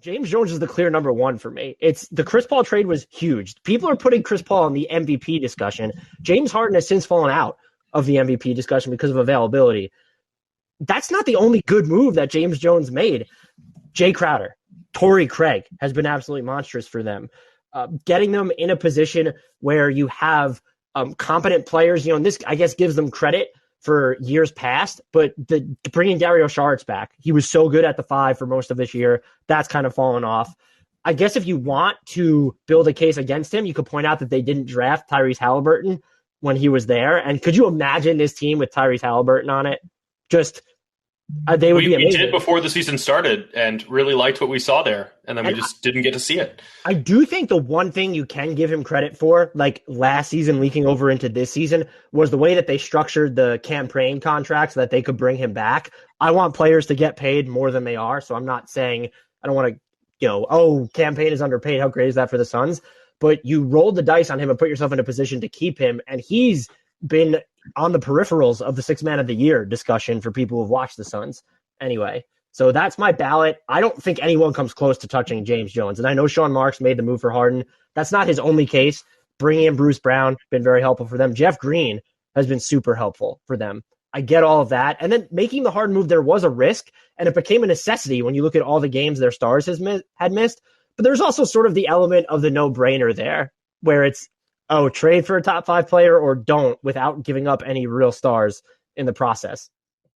James Jones is the clear number one for me. It's the Chris Paul trade was huge. People are putting Chris Paul in the MVP discussion. James Harden has since fallen out of the MVP discussion because of availability. That's not the only good move that James Jones made. Jay Crowder, Torrey Craig has been absolutely monstrous for them. Getting them in a position where you have competent players, and this, I guess, gives them credit for years past, but bringing Dario Saric back, he was so good at the 5 for most of this year. That's kind of fallen off. I guess if you want to build a case against him, you could point out that they didn't draft Tyrese Halliburton when he was there. And could you imagine this team with Tyrese Halliburton on it? Just they would be amazing. We did before the season started and really liked what we saw there, and then we just didn't get to see it. I do think the one thing you can give him credit for, like last season leaking over into this season, was the way that they structured the Cam Payne contract so that they could bring him back. I want players to get paid more than they are, so I'm not saying I don't want to, Cam Payne is underpaid. How great is that for the Suns? But you rolled the dice on him and put yourself in a position to keep him, and he's been on the peripherals of the 6th man of the year discussion for people who've watched the Suns anyway. So that's my ballot. I don't think anyone comes close to touching James Jones. And I know Sean Marks made the move for Harden. That's not his only case. Bringing in Bruce Brown, been very helpful for them. Jeff Green has been super helpful for them. I get all of that. And then making the Harden move, there was a risk, and it became a necessity when you look at all the games their stars had missed. But there's also sort of the element of the no-brainer there, where it's, trade for a top 5 player or don't without giving up any real stars in the process.